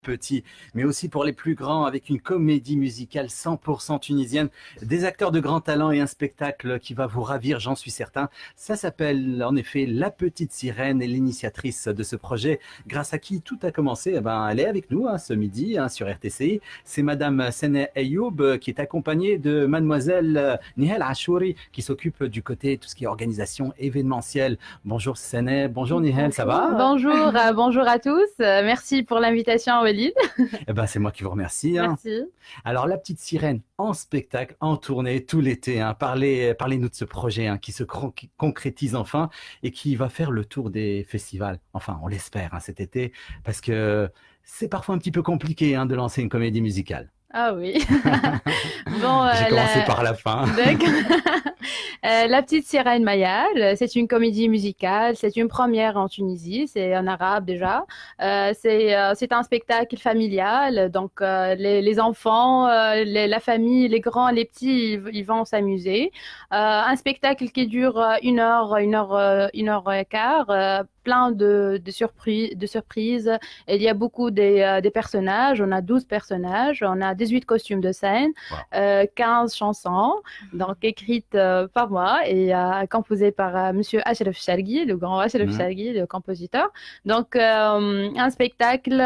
petits, mais aussi pour les plus grands, avec une comédie musicale 100% tunisienne, des acteurs de grand talent et un spectacle qui va vous ravir, j'en suis certain. Ça s'appelle en effet La Petite Sirène et l'initiatrice de ce projet, grâce à qui tout a commencé, elle est avec nous ce midi sur RTCI. C'est Madame Sene Ayoub qui est accompagnée de Mademoiselle Nihal Achouri qui s'occupe du côté tout ce qui est organisation événementielle. Bonjour Sene, bonjour Nihal, ça va? Bonjour, bonjour à tous. Merci pour l'invitation, Walid. C'est moi qui vous remercie. Merci. Alors, La Petite Sirène en spectacle, en tournée tout l'été. Parlez-nous de ce projet qui se concrétise enfin et qui va faire le tour des festivals. Enfin, on l'espère cet été, parce que c'est parfois un petit peu compliqué de lancer une comédie musicale. Ah oui. J'ai commencé par la fin. D'accord. La Petite Sirène Mayal, c'est une comédie musicale, c'est une première en Tunisie, c'est en arabe déjà. C'est un spectacle familial, donc les enfants, la famille, les grands, les petits, ils vont s'amuser. Un spectacle qui dure une heure et quart. Plein de surprises. Il y a beaucoup des personnages. On a 12 personnages. On a 18 costumes de scène, wow. 15 chansons, donc écrites par moi et composées par Monsieur Achraf Chargui, le grand Achraf Chargui, le compositeur. Donc, un spectacle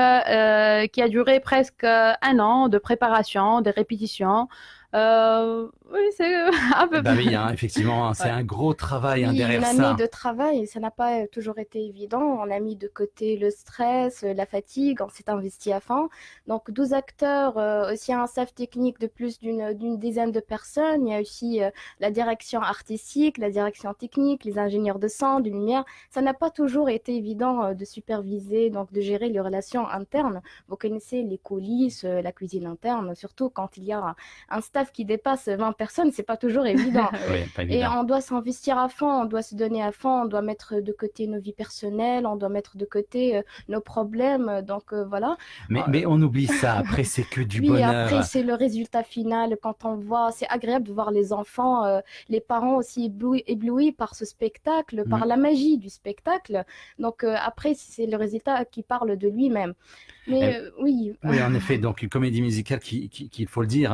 qui a duré presque un an de préparation, de répétition. Oui, c'est un peu. Oui, effectivement, c'est un gros travail derrière ça. Une année de travail, ça n'a pas toujours été évident. On a mis de côté le stress, la fatigue, on s'est investi à fond. Donc 12 acteurs, aussi un staff technique de plus d'une dizaine de personnes. Il y a aussi la direction artistique, la direction technique, les ingénieurs de son, de lumière. Ça n'a pas toujours été évident de superviser, donc de gérer les relations internes. Vous connaissez les coulisses, la cuisine interne, surtout quand il y a un staff qui dépasse 20 personnes, c'est pas toujours évident. Oui, pas évident. Et on doit s'investir à fond, on doit se donner à fond, on doit mettre de côté nos vies personnelles, on doit mettre de côté nos problèmes. Donc voilà. Mais on oublie ça. Après, c'est que du oui, bonheur. Après, c'est le résultat final. Quand on voit, c'est agréable de voir les enfants, les parents aussi éblouis par ce spectacle, par la magie du spectacle. Donc après, c'est le résultat qui parle de lui-même. Mais oui. Oui, en effet, donc une comédie musicale qu'il faut le dire,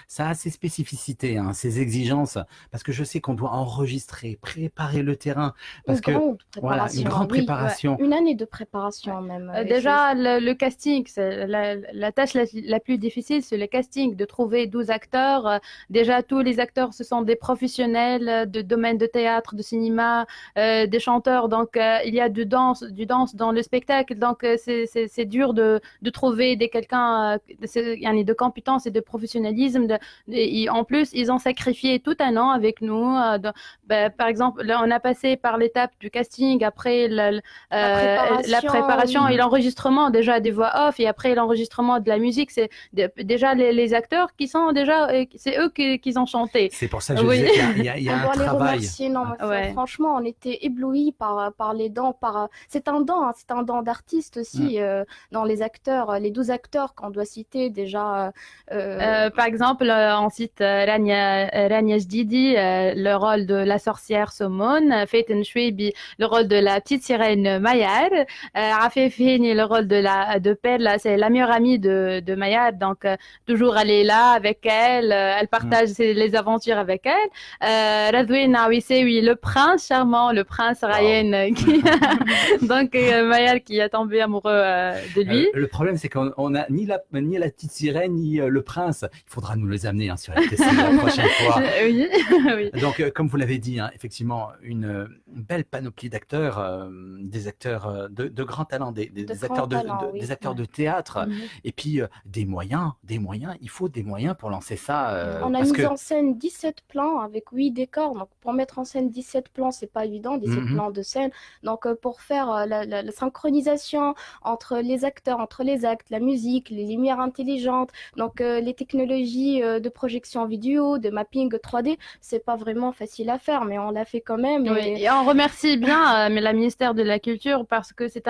ça a ses spécificités, ses exigences, parce que je sais qu'on doit enregistrer, préparer le terrain, parce que voilà, une grande préparation. Une année de préparation même. Déjà, le casting, c'est la tâche la plus difficile, c'est le casting, de trouver 12 acteurs. Déjà, tous les acteurs, ce sont des professionnels de domaine de théâtre, de cinéma, des chanteurs, donc il y a du danse dans le spectacle, donc c'est dur de trouver quelqu'un de compétences et de professionnalisme. En plus, ils ont sacrifié tout un an avec nous. Par exemple, là, on a passé par l'étape du casting, après la préparation et l'enregistrement déjà des voix off, et après l'enregistrement de la musique. C'est déjà les acteurs qui sont déjà, c'est eux qui ont chanté. C'est pour ça que je disais qu'il y a un travail. Les remercier. Non, franchement, on était éblouis par les dons. C'est un don d'artiste aussi. Dans les acteurs, les 12 acteurs qu'on doit citer déjà. Par exemple, on cite Rania Jdidi, le rôle de la sorcière Somone, Faten Chouibi, le rôle de la petite sirène Mayar, Afef Heni, le rôle de Pelle, c'est la meilleure amie de Mayar, donc toujours elle est là avec elle, elle partage les aventures avec elle. Radouin Awissewi, le prince charmant, le prince Ryan, donc Mayar qui est tombé amoureux de lui. Le problème, c'est qu'on n'a ni la petite sirène, ni le prince. Il faudra nous les amener sur RTC la prochaine fois. Oui, oui. Donc, comme vous l'avez dit, effectivement, une belle panoplie d'acteurs, des acteurs de grand talent, des acteurs des acteurs de théâtre, et puis des moyens. Il faut des moyens pour lancer ça. On a mis en scène 17 plans avec 8 décors. Donc, pour mettre en scène 17 plans, c'est pas évident, 17 plans de scène. Donc, pour faire la synchronisation entre les acteurs, entre les actes, la musique, les lumières intelligentes, donc les technologies de projection vidéo, de mapping 3D, c'est pas vraiment facile à faire, mais on l'a fait quand même. Et on remercie bien la ministère de la Culture, parce que c'est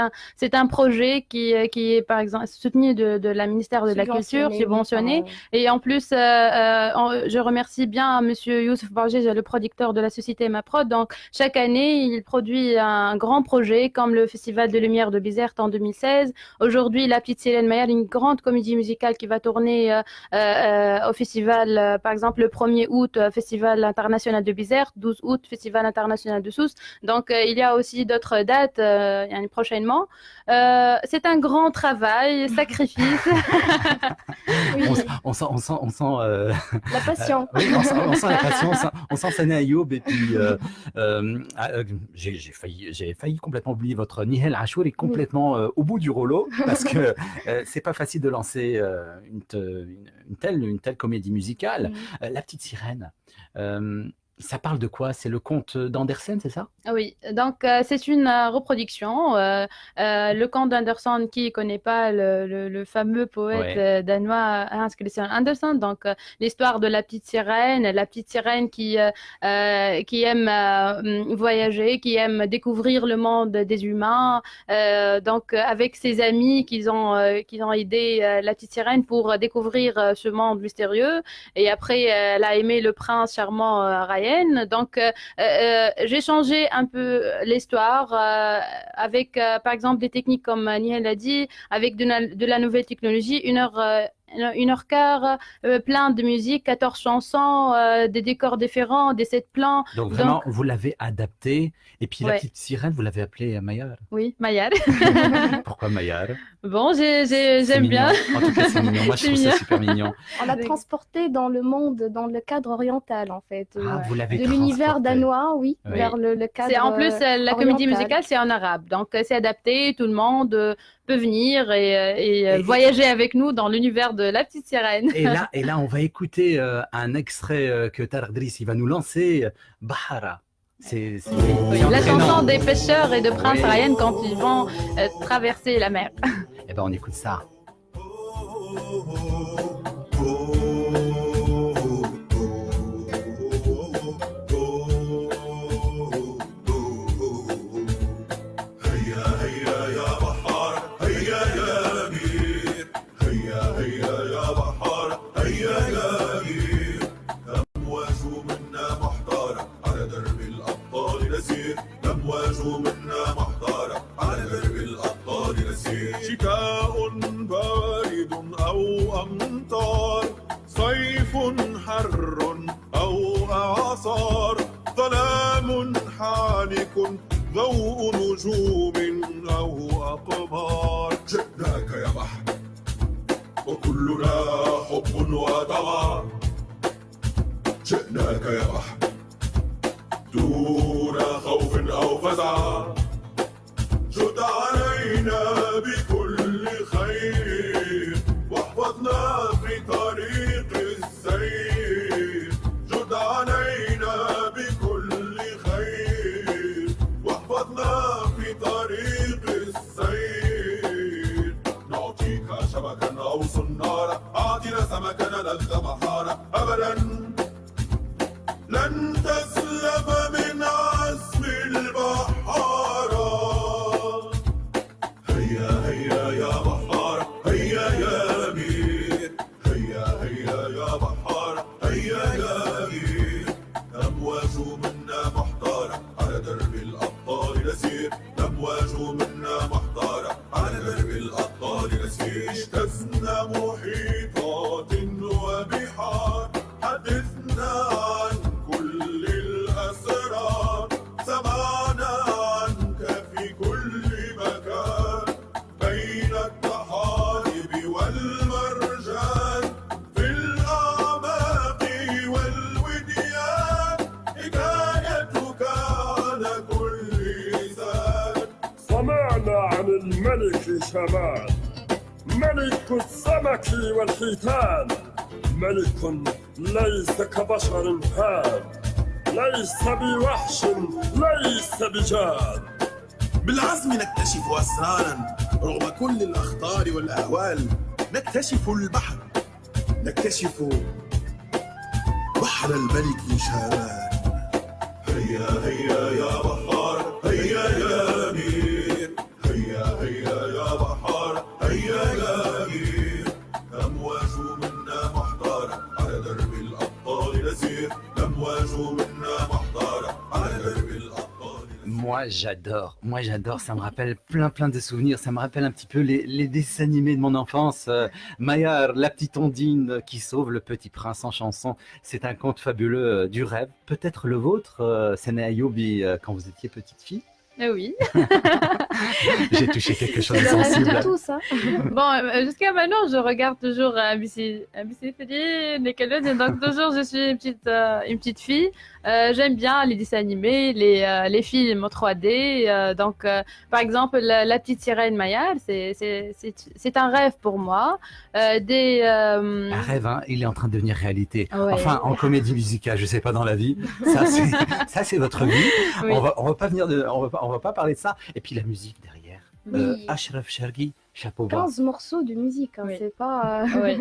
un projet qui est par exemple soutenu de la ministère de la Culture, subventionné. Et en plus, je remercie bien Monsieur Youssef Bargé, le producteur de la société Maprod. Donc chaque année, il produit un grand projet comme le Festival de Lumière de Bizerte en 2016. Aujourd'hui, aujourd'hui La Petite Sirène Mayal, une grande comédie musicale qui va tourner au festival, par exemple, le 1er août, Festival international de Bizerte, 12 août, Festival international de Sousse. Donc, il y a aussi d'autres dates prochainement. C'est un grand travail, sacrifice. Oui, On sent la passion. oui, on sent la passion, on sent Sana Ayoub. Et puis, j'ai failli complètement oublier votre Nihel Achour est complètement au bout du rouleau parce que c'est pas facile de lancer une telle comédie musicale. La Petite Sirène, ça parle de quoi? C'est le conte d'Andersen, c'est ça? Oui, donc c'est une reproduction. Le conte d'Andersen, qui ne connaît pas le fameux poète Ouais. danois Hans Christian Andersen, donc l'histoire de la petite sirène qui aime voyager, qui aime découvrir le monde des humains, donc avec ses amis qu'ils ont aidé la petite sirène pour découvrir ce monde mystérieux. Et après, elle a aimé le prince charmant Ryan. Donc, j'ai changé un peu l'histoire avec, par exemple, des techniques comme Nihel a dit, avec de la nouvelle technologie, 1h15, plein de musique, 14 chansons, des décors différents, des sets plans. Donc vraiment, Donc, vous l'avez adapté. Et puis la ouais, Petite Sirène, vous l'avez appelée Mayar. oui, Mayal. Pourquoi Mayar? Bon, C'est j'aime mignon. bien. En tout cas, c'est mignon. Moi, je C'est trouve ça mignon. super mignon. On l'a transporté dans le monde, dans le cadre oriental, en fait. Ah, vous l'avez De l'univers transporté. danois, oui, Oui. vers le cadre C'est en plus la comédie oriental. musicale, c'est en arabe, donc c'est adapté. Tout le monde peut venir et Et, voyager avec nous dans l'univers de la petite sirène. et là, on va écouter un extrait que Tarek Driss il va nous lancer, Bahara. Oui, C'est la chanson entraînant. des pêcheurs et de Prince Oui. Ryan quand ils vont traverser la mer. Eh ben, on écoute ça. هيا هيا يا بحار هيا يا أمير هيا هيا يا بحار هيا يا أمير أمواج منا محتارة على درب الأبطال نسير أمواج منا محتارة على درب الأبطال نسير شتاء بارد أو أمطار صيف حر أو أعصار ظلام حالك ضوء نجوم أو أقمار جئناك يا بحر وكلنا حب وطمع جئناك يا بحر دون خوف أو فزع جد علينا بكل خير واحفظنا في طريق السير جد علينا بكل خير واحفظنا في طريق السير نعطيك شبكا أو صنارا أعطنا سمكا لذ بحارا أبدا لن تسلم من عزم البحارة هيا هيا يا بحار هيا يا أمير هيا هيا يا بحار هيا يا أمير أمواج منا محتارة على درب الأبطال نسير أمواج منا محتارة على درب الأبطال نسير اجتزنا محيطات وبحار حدثنا عن كل الأسرار سمعنا عنك في كل مكان بين الطحالب والمرجان في الأعماق والوديان حكايتك على كل لسان سمعنا عن الملك شمال ملك السمك والحيتان ملك ليس كبشر هاد ليس بوحش ليس بجاد بالعزم نكتشف أسرارا رغم كل الأخطار والأهوال نكتشف البحر نكتشف بحر الملك شمال هيا هيا يا بحار هيا يا أمير هيا هيا يا بحار هيا يا أمير أمواج منا محتارة على درب الأبطال نسير أمواج منا محتارة على درب الأبطال Moi, j'adore. Ça me rappelle plein de souvenirs. Ça me rappelle un petit peu les dessins animés de mon enfance. Maya, la petite Ondine qui sauve le petit prince en chanson. C'est un conte fabuleux du rêve. Peut-être le vôtre, Sena Ayoub, quand vous étiez petite fille. Oui. J'ai touché quelque chose C'est de le rêve sensible. de tous, hein. Bon, jusqu'à maintenant, je regarde toujours ABCD, Nickelodeon, donc toujours je suis une petite fille. J'aime bien les dessins animés, les films en 3D. Par exemple, la petite sirène Maya, c'est un rêve pour moi. Un rêve, hein, il est en train de devenir réalité. Ouais. Enfin, en comédie musicale, je sais pas dans la vie. Ça, c'est votre vie. Oui. On va pas on va pas parler de ça. Et puis la musique derrière. Oui. Ashraf Shergi, chapeau bas. 15 morceaux de musique, hein, Oui. c'est pas Oui.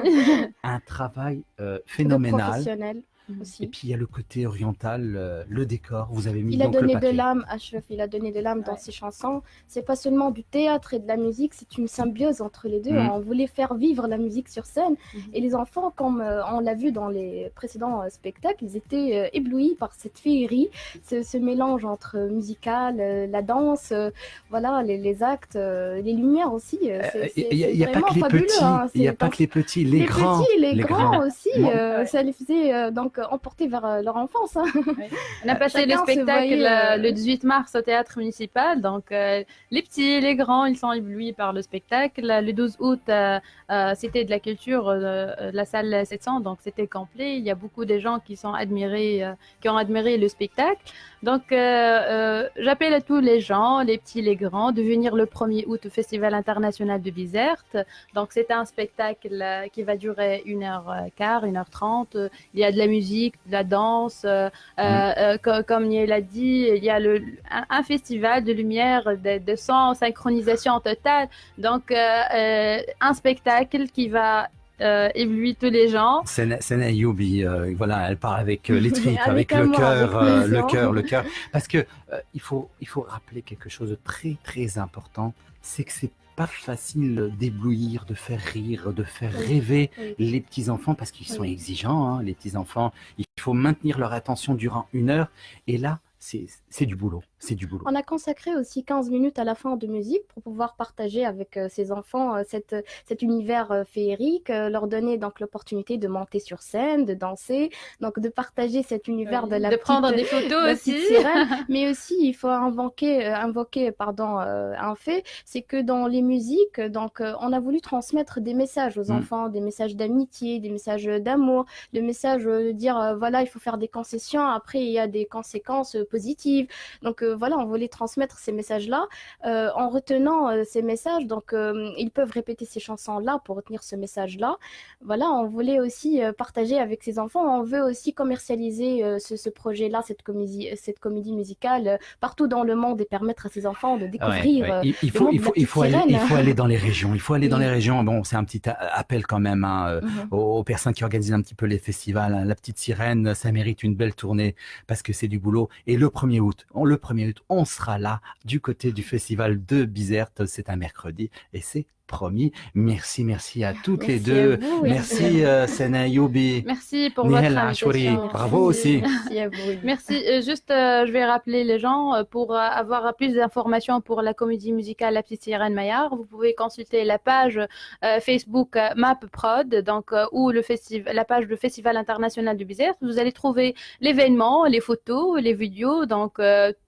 Un travail de phénoménal. professionnel Et aussi. puis il y a le côté oriental, le décor. Vous avez mis Il a donc le donné de paquet. l'âme, Ashraf, il a donné de l'âme dans Ouais. ses chansons. C'est pas seulement du théâtre et de la musique, c'est une symbiose entre les deux. Mhm. On voulait faire vivre la musique sur scène. Mhm. Et les enfants, comme on l'a vu dans les précédents spectacles, ils étaient éblouis par cette féerie, ce mélange entre musical, la danse, voilà, les actes, les lumières aussi. Il y a pas vraiment que les fabuleux, petits. hein. Il y a C'est pas dans- que les petits, les grands. petits, les les grands grands. aussi, Moi- Ouais. ça les faisait donc emporter vers leur enfance, hein. On a passé le Chacun se spectacle voyait, le 18 mars au théâtre municipal. Donc, les petits, les grands, ils sont éblouis par le spectacle. Le 12 août, c'était de la culture, la salle 700, donc c'était complet. Il y a beaucoup de gens qui qui ont admiré le spectacle. Donc, j'appelle à tous les gens, les petits, les grands, de venir le 1er août au Festival international de Bizerte. Donc, c'est un spectacle qui va durer 1h15, 1h30. Il y a de la musique, de la danse. Comme Niel a dit, il y a un festival de lumière, de son, synchronisation totale. Donc, un spectacle qui va éblouir tous les gens. Sena Ayoub, voilà, elle part avec les tripes, Avec avec le amour, cœur, avec le plaisir. cœur, le cœur. Parce que il faut rappeler quelque chose de très important, c'est que c'est pas facile d'éblouir, de faire rire, de faire Oui. rêver Oui. les petits enfants parce qu'ils sont Oui. exigeants, hein, les petits enfants. Il faut maintenir leur attention durant 1 heure. Et là, c'est du boulot, c'est du boulot. On a consacré aussi 15 minutes à la fin de musique pour pouvoir partager avec ces enfants cet univers féerique, leur donner donc l'opportunité de monter sur scène, de danser, donc de partager cet univers de la de prendre des petite, photos la aussi. petite sirène. Mais aussi, il faut invoquer un fait, c'est que dans les musiques, donc on a voulu transmettre des messages aux enfants, des messages d'amitié, des messages d'amour, le message de dire voilà, il faut faire des concessions, après il y a des conséquences positives. Donc voilà, on voulait transmettre ces messages-là en retenant ces messages. Donc ils peuvent répéter ces chansons-là pour retenir ce message-là. Voilà, on voulait aussi partager avec ces enfants. On veut aussi commercialiser ce projet-là, cette comédie musicale partout dans le monde et permettre à ces enfants de découvrir Ouais. Il le monde de la petite sirène. il faut aller dans les régions. Il faut aller dans Oui. les régions. Bon, c'est un petit appel quand même hein, aux personnes qui organisent un petit peu les festivals. Hein. La Petite Sirène, ça mérite une belle tournée parce que c'est du boulot. Et le 1er août, on sera là du côté du festival de Bizerte. C'est un mercredi et c'est promis. Merci à toutes les Merci deux. à vous, oui. Merci Sena Ayoub. Merci pour Nihal votre Achouri. invitation. Bravo aussi. Merci à vous. oui. Merci. Je vais rappeler les gens pour avoir plus d'informations pour la comédie musicale La Petite Sirène Maillard. Vous pouvez consulter la page Facebook Map Prod, donc ou la page du Festival international du Bizerte. Vous allez trouver l'événement, les photos, les vidéos, donc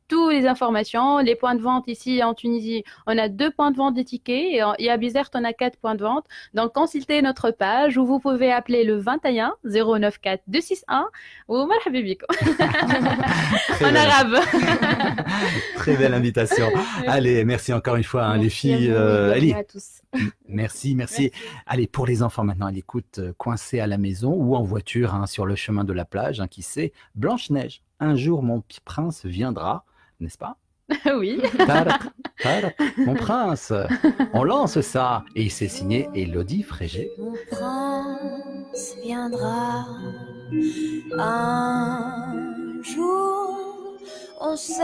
toutes les informations, les points de vente ici en Tunisie. On a 2 points de vente des tickets et à Bizerte, on a 4 points de vente. Donc, consultez notre page où vous pouvez appeler le 21 094 261 ou marhaba bikum. Très En belle. arabe. Très belle invitation. Allez, merci encore une fois, hein, les Merci à filles. vous, et Allez, bienvenue à tous. merci. Allez, pour les enfants maintenant, à l'écoute, coincés à la maison ou en voiture hein, sur le chemin de la plage, hein, qui sait, Blanche-Neige. Un jour, mon prince viendra, n'est-ce pas? Oui. Tarak, mon prince. On lance ça. Et c'est signé Élodie Frégé. Mon prince viendra un jour, on s'aimera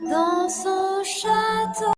dans son château.